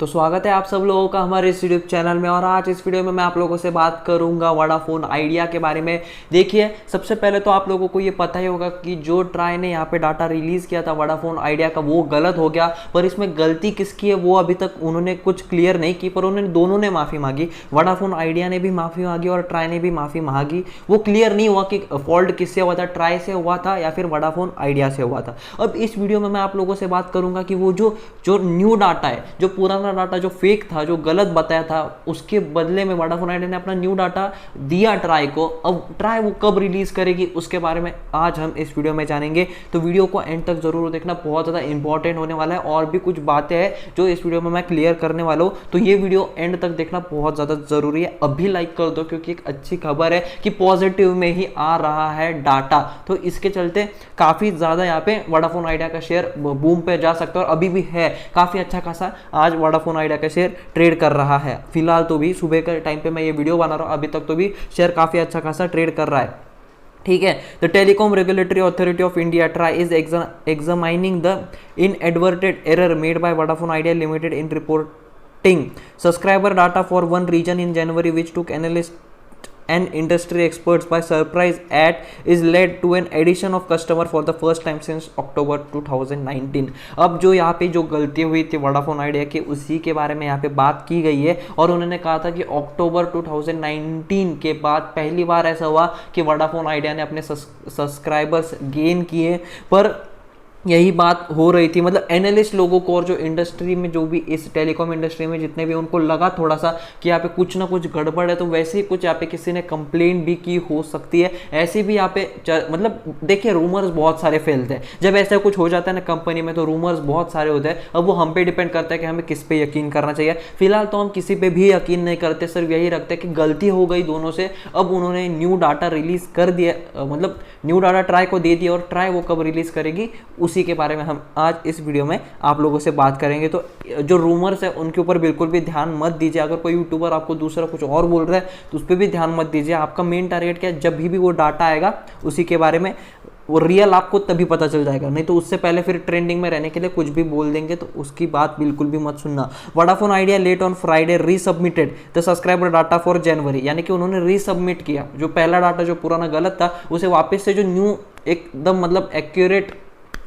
तो स्वागत है आप सब लोगों का हमारे इस यूट्यूब चैनल में। और आज इस वीडियो में मैं आप लोगों से बात करूंगा वोडाफोन आइडिया के बारे में। देखिए, सबसे पहले तो आप लोगों को ये पता ही होगा कि जो ट्राई ने यहाँ पे डाटा रिलीज किया था वोडाफोन आइडिया का, वो गलत हो गया। पर इसमें गलती किसकी है वो अभी तक उन्होंने कुछ क्लियर नहीं की, पर उन्होंने दोनों ने माफी मांगी। वोडाफोन आइडिया ने भी माफी मांगी और ट्राई ने भी माफी मांगी। वो क्लियर नहीं हुआ कि फॉल्ट किससे हुआ था, ट्राई से हुआ था या फिर वोडाफोन आइडिया से हुआ था। अब इस वीडियो में मैं आप लोगों से बात करूंगा कि वो जो न्यू डाटा है, जो पुराना डाटा जो फेक था, जो गलत बताया था, उसके बदले में वोडाफोन आइडिया ने अपना न्यू डाटा दिया ट्राई को। अब ट्राई वो कब रिलीज करेगी उसके बारे में आज हम इस वीडियो में जानेंगे। तो वीडियो को एंड तक जरूर देखना, बहुत ज्यादा इंपॉर्टेंट होने वाला है। और भी कुछ बातें हैं जो इस वीडियो में मैं क्लियर करने वाला हूं, तो ये वीडियो एंड तक देखना बहुत ज्यादा जरूरी है। अभी लाइक कर दो क्योंकि एक अच्छी खबर है कि पॉजिटिव में ही आ रहा है डाटा। तो इसके चलते काफी ज्यादा यहाँ पे वोडाफोन आइडिया का शेयर बूम पे जा सकता है और अभी भी है काफी अच्छा खासा। आज वोडाफोन आइडिया का शेयर ट्रेड कर रहा है। फिलहाल तो भी सुबह के टाइम पे मैं ये वीडियो बना रहा हूँ, अभी तक तो भी शेयर काफी अच्छा खासा ट्रेड कर रहा है। ठीक है। The telecom regulatory authority of India TRAI is examining the inadvertent error made by Vodafone Idea limited in reporting subscriber data for one region in January which took analysts and industry experts by surprise at is led to an addition of customer for the first time since October 2019। अब जो यहाँ पे जो गलती हुई थी Vodafone idea की, उसी के बारे में यहाँ पे बात की गई है। और उन्होंने कहा था कि अक्टूबर 2019 के बाद पहली बार ऐसा हुआ कि वोडाफोन आइडिया ने अपने सब्सक्राइबर्स गेन किए। पर यही बात हो रही थी, मतलब एनालिस्ट लोगों को और जो इंडस्ट्री में जो भी इस टेलीकॉम इंडस्ट्री में जितने भी उनको लगा थोड़ा सा कि यहाँ पे कुछ ना कुछ गड़बड़ है। तो वैसे ही कुछ यहाँ पे किसी ने कंप्लेन भी की हो सकती है। ऐसे भी यहाँ पे मतलब देखिए, रूमर्स बहुत सारे फैलते हैं। जब ऐसा कुछ हो जाता है ना कंपनी में, तो रूमर्स बहुत सारे होते हैं। अब वो हम पे डिपेंड करता है कि हमें किस पे यकीन करना चाहिए। फिलहाल तो हम किसी पे भी यकीन नहीं करते, सिर्फ यही रखते हैं कि गलती हो गई दोनों से। अब उन्होंने न्यू डाटा रिलीज कर दिया, मतलब न्यू डाटा ट्राई को दे दिया। और ट्राई वो कब रिलीज करेगी उसी के बारे में हम आज इस वीडियो में आप लोगों से बात करेंगे। तो जो रूमर्स है उनके ऊपर बिल्कुल भी ध्यान मत दीजिए। अगर कोई यूट्यूबर आपको दूसरा कुछ और बोल रहा है तो उस पर भी ध्यान मत दीजिए। आपका मेन टारगेट क्या है, जब भी वो डाटा आएगा उसी के बारे में वो रियल आपको तभी पता चल जाएगा। नहीं तो उससे पहले फिर ट्रेंडिंग में रहने के लिए कुछ भी बोल देंगे, तो उसकी बात बिल्कुल भी मत सुनना। Vodafone Idea late on Friday resubmitted the subscriber data for January, यानी कि उन्होंने रीसबमिट किया जो पहला डाटा जो पुराना गलत था उसे वापस से जो न्यू एकदम मतलब एक्यूरेट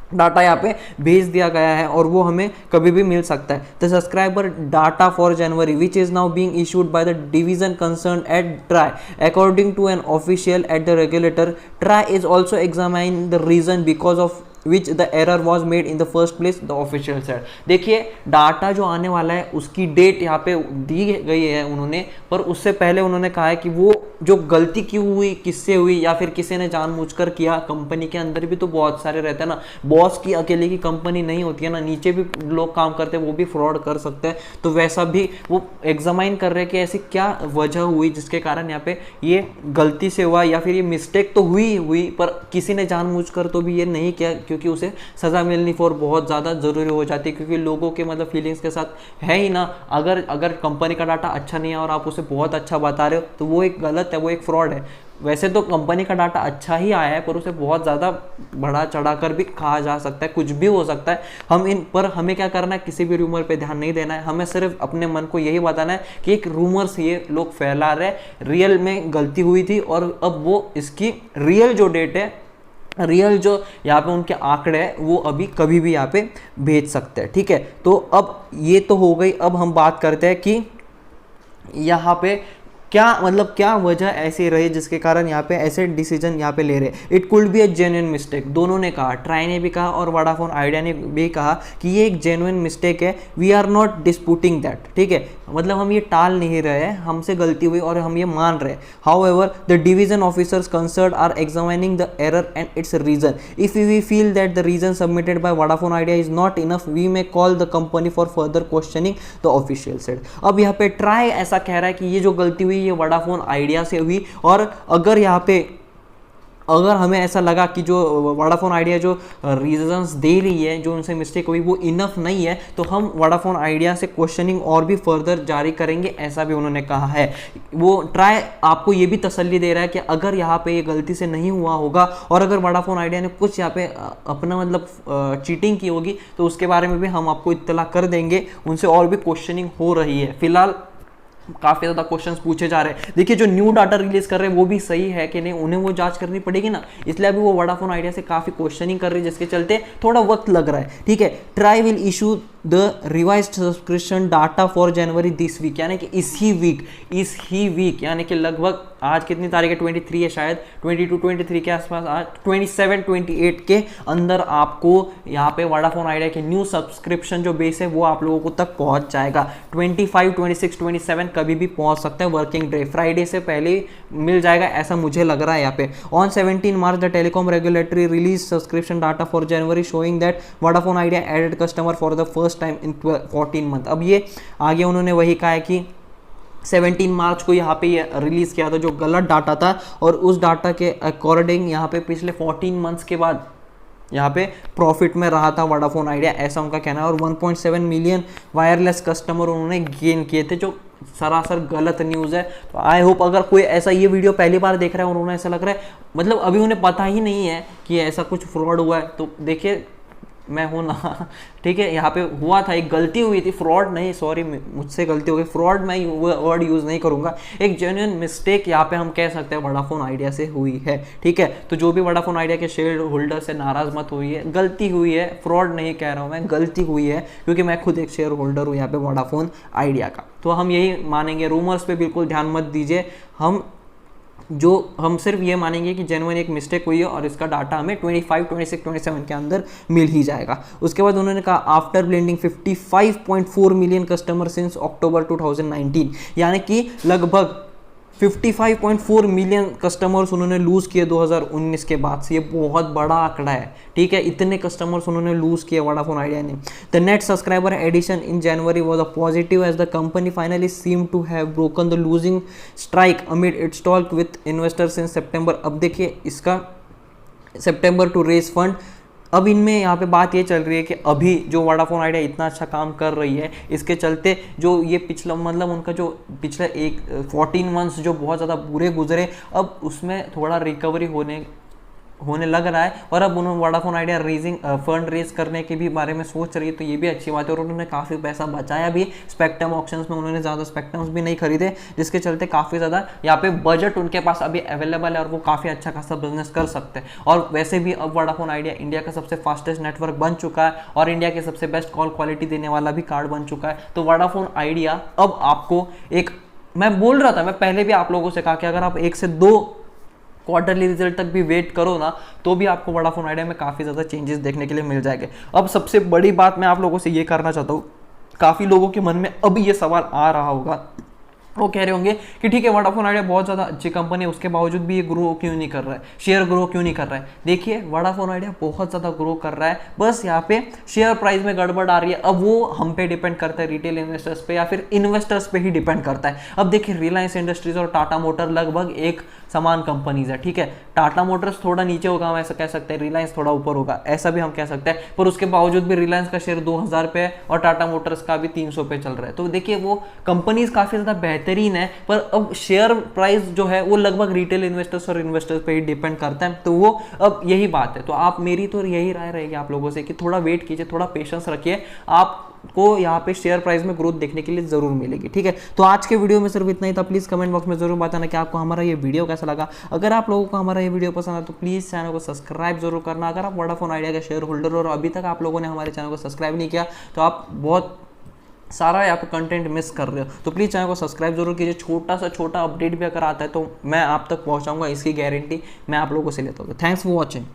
डाटा यहाँ पे भेज दिया गया है और वो हमें कभी भी मिल सकता है। The subscriber data for January which is now being issued by the division concern at TRAI according to an official at the regulator. TRAI is also examine the reason because of which the error was made in the first place, the official said। देखिए, data जो आने वाला है उसकी date यहाँ पे दी गई है उन्होंने, पर उससे पहले उन्होंने कहा है कि वो जो गलती क्यों हुई, किससे हुई, या फिर किसी ने जानबूझकर किया। कंपनी के अंदर भी तो बहुत सारे रहते हैं ना, बॉस की अकेले की कंपनी नहीं होती है ना, नीचे भी लोग काम करते हैं, वो भी फ्रॉड कर सकते हैं। तो वैसा भी वो एग्जामाइन कर रहे हैं कि ऐसी क्या वजह हुई जिसके कारण यहाँ पे ये गलती से हुआ, या फिर ये मिस्टेक तो हुई पर किसी ने जानबूझकर तो भी ये नहीं किया, क्योंकि उसे सजा मिलनी फॉर बहुत ज़्यादा ज़रूरी हो जाती है। क्योंकि लोगों के मतलब फीलिंग्स के साथ है ही ना, अगर कंपनी का डाटा अच्छा नहीं है और आप उसे बहुत अच्छा बता रहे हो तो वो एक गलत है, वो एक फ्रॉड है। वैसे तो कंपनी का डाटा अच्छा ही आया है, पर उसे बहुत ज़्यादा बढ़ा चढ़ाकर भी कहा जा सकता है, कुछ भी हो सकता है। हमें क्या करना है, किसी भी रूमर पे ध्यान नहीं देना है। हमें सिर्फ अपने मन को यही बताना है कि एक रूमर्स ये लोग फैला रहे, रियल में गलती हुई थी और अब वो इसकी रियल जो डेट है, रियल जो यहाँ पे उनके आंकड़े हैं, वो अभी कभी भी यहाँ पे भेज सकते हैं। ठीक है, तो अब ये तो हो गई। अब हम बात करते हैं कि यहाँ पे क्या वजह ऐसी रही जिसके कारण यहाँ पे ऐसे डिसीजन यहाँ पे ले रहे। It could be A genuine mistake, दोनों ने कहा, ट्राई ने भी कहा और वोडाफोन आइडिया ने भी कहा कि ये एक जेन्युइन मिस्टेक है। We are not disputing that. ठीक है, मतलब हम ये टाल नहीं रहे हैं, हमसे गलती हुई और हम ये मान रहे हैं। However the division officers concerned are examining the error and its reason. If we feel that the reason submitted by Vodafone Idea is not enough, we may call the company for further questioning, the official said. अब यहाँ पे try ऐसा कह रहा है कि ये जो गलती हुई ये वोडाफोन आइडिया से हुई, और अगर यहाँ पे अगर हमें ऐसा लगा कि जो वोडाफोन आइडिया जो रीजंस दे रही है, जो उनसे मिस्टेक हुई वो इनफ नहीं है, तो हम वोडाफोन आइडिया से क्वेश्चनिंग और भी फर्दर जारी करेंगे, ऐसा भी उन्होंने कहा है। वो ट्राई आपको ये भी तसल्ली दे रहा है कि अगर यहाँ पे ये गलती से नहीं हुआ होगा और अगर वोडाफोन आइडिया ने कुछ यहाँ पे अपना मतलब चीटिंग की होगी तो उसके बारे में भी हम आपको इत्तला कर देंगे। उनसे और भी क्वेश्चनिंग हो रही है। फिलहाल काफ़ी ज़्यादा क्वेश्चंस पूछे जा रहे हैं। देखिए जो न्यू डाटा रिलीज कर रहे हैं वो भी सही है कि नहीं, उन्हें वो जांच करनी पड़ेगी ना, इसलिए अभी वो वोडाफोन आइडिया से काफ़ी क्वेश्चनिंग कर रही है, जिसके चलते थोड़ा वक्त लग रहा है। ठीक है, TRAI will issue the revised subscription data for January this week, यानी कि इस ही वीक यानी कि लगभग आज कितनी तारीख है, 23 है शायद, 22 23 के आसपास, आज 27 28 के अंदर आपको यहाँ पे वोडाफोन आइडिया के न्यू सब्सक्रिप्शन जो बेस है वो आप लोगों को तक पहुँच जाएगा। 25 26 27 कभी भी पहुँच सकता है, वर्किंग डे फ्राइडे से पहले मिल जाएगा, ऐसा मुझे लग रहा है यहाँ पे। On 17 March the telecom regulatory release subscription data for January showing that Vodafone Idea added customer for the first time in 14 month. अब ये आगे उन्होंने वही कहा है कि 17 मार्च को यहाँ पे ये रिलीज़ किया था जो गलत डाटा था, और उस डाटा के अकॉर्डिंग यहाँ पे पिछले 14 मंथ्स के बाद यहाँ पे प्रॉफिट में रहा था वोडाफोन आइडिया, ऐसा उनका कहना है। और 1.7 मिलियन वायरलेस कस्टमर उन्होंने गेन किए थे, जो सरासर गलत न्यूज़ है। तो आई होप अगर कोई ऐसा ये वीडियो पहली बार देख रहा है और उन्हें ऐसा लग रहा है मतलब अभी उन्हें पता ही नहीं है कि ऐसा कुछ फ्रॉड हुआ है, तो देखिए मैं हूँ ना, ठीक है, यहाँ पे हुआ था, एक गलती हुई थी, फ्रॉड नहीं, सॉरी मुझसे गलती हो गई, फ्रॉड मैं वर्ड यूज़ नहीं करूँगा, एक जेन्युइन मिस्टेक यहाँ पे हम कह सकते हैं वोडाफोन आइडिया से हुई है। ठीक है, तो जो भी वोडाफोन आइडिया के शेयर होल्डर से नाराज़ मत हुई है, गलती हुई है, फ्रॉड नहीं कह रहा हूँ मैं, गलती हुई है, क्योंकि मैं खुद एक शेयर होल्डर हूँ यहाँ पे वोडाफोन आइडिया का। तो हम यही मानेंगे, रूमर्स पे बिल्कुल ध्यान मत दीजिए, हम सिर्फ ये मानेंगे कि जेन्युइन एक मिस्टेक हुई है और इसका डाटा हमें 25 26 27 के अंदर मिल ही जाएगा। उसके बाद उन्होंने कहा after blending 55.4 million customer since अक्टूबर 2019, यानी कि लगभग 55.4 मिलियन कस्टमर्स उन्होंने लूज़ किए 2019 के बाद से। ये बहुत बड़ा आंकड़ा है, ठीक है, इतने कस्टमर्स उन्होंने लूज़ किए वोडाफोन आइडिया ने। The net subscriber addition in January was a positive as the company finally seem to have broken the losing strike amid its talk with investors in September. अब देखिए इसका सितंबर to raise fund, अब इनमें यहाँ पे बात ये चल रही है कि अभी जो वोडाफोन आइडिया इतना अच्छा काम कर रही है, इसके चलते जो ये पिछला मतलब उनका जो पिछले 14 मंथ्स जो बहुत ज़्यादा बुरे गुजरे, अब उसमें थोड़ा रिकवरी होने लग रहा है, और अब उन्होंने वोडाफोन आइडिया फंड रेज करने के भी बारे में सोच रही है, तो ये भी अच्छी बात है। और उन्होंने काफ़ी पैसा बचाया भी, स्पेक्ट्रम ऑप्शंस में उन्होंने ज़्यादा स्पेक्ट्रम्स भी नहीं खरीदे, जिसके चलते काफ़ी ज़्यादा यहाँ पे बजट उनके पास अभी अवेलेबल है और वो काफ़ी अच्छा खासा बिजनेस कर सकते हैं। और वैसे भी अब वोडाफोन आइडिया इंडिया का सबसे फास्टेस्ट नेटवर्क बन चुका है और इंडिया के सबसे बेस्ट कॉल क्वालिटी देने वाला भी कार्ड बन चुका है। तो वोडाफोन आइडिया अब आपको मैं बोल रहा था, मैं पहले भी आप लोगों से कहा कि अगर आप 1 से 2 क्वार्टरली रिजल्ट तक भी वेट करो ना, तो भी आपको वोडाफोन आइडिया में काफ़ी ज़्यादा चेंजेस देखने के लिए मिल जाएंगे। अब सबसे बड़ी बात मैं आप लोगों से ये करना चाहता हूँ, काफ़ी लोगों के मन में अब ये सवाल आ रहा होगा, वो कह रहे होंगे कि ठीक है वोडाफोन आइडिया बहुत ज़्यादा अच्छी कंपनी है, उसके बावजूद भी ये ग्रो क्यों नहीं कर रहा है, शेयर ग्रो क्यों नहीं कर रहा है। देखिए वोडाफोन आइडिया बहुत ज़्यादा ग्रो कर रहा है, बस यहाँ पे शेयर प्राइस में गड़बड़ आ रही है। अब वो हम पे डिपेंड करता है, रिटेल इन्वेस्टर्स पे या फिर इन्वेस्टर्स पे ही डिपेंड करता है। अब देखिए रिलायंस इंडस्ट्रीज और टाटा मोटर लगभग एक समान कंपनीज है, ठीक है, टाटा मोटर्स थोड़ा नीचे होगा, हम ऐसा कह सकते हैं, रिलायंस थोड़ा ऊपर होगा, ऐसा भी हम कह सकते हैं, पर उसके बावजूद भी रिलायंस का शेयर 2000 पे है और टाटा मोटर्स का भी 300 पे चल रहा है। तो देखिए वो कंपनीज काफ़ी ज़्यादा बेहतरीन है, पर अब शेयर प्राइस जो है वो लगभग रिटेल इन्वेस्टर्स और इन्वेस्टर्स पे ही डिपेंड करता है। तो वो अब यही बात है, तो आप मेरी तो यही राय रहेगी आप लोगों से कि थोड़ा वेट कीजिए, थोड़ा पेशेंस रखिए, आपको यहाँ पे शेयर प्राइस में ग्रोथ देखने के लिए जरूर मिलेगी। ठीक है, तो आज के वीडियो में सिर्फ इतना ही था। प्लीज़ कमेंट बॉक्स में जरूर बताना कि आपको हमारा ये वीडियो कैसा लगा। अगर आप लोगों को हमारा ये वीडियो पसंद आया तो प्लीज़ चैनल को सब्सक्राइब जरूर करना। अगर आप वोडाफोन आइडिया के शेयर होल्डर और अभी तक आप लोगों ने हमारे चैनल को सब्सक्राइब नहीं किया तो आप बहुत सारा यहाँ पे कंटेंट मिस कर रहे हो, तो प्लीज़ चैनल को सब्सक्राइब जरूर कीजिए। छोटा सा छोटा अपडेट भी अगर आता है तो मैं आप तक पहुँचाऊँगा, इसकी गारंटी मैं आप लोगों से लेता हूँ। Thanks for watching.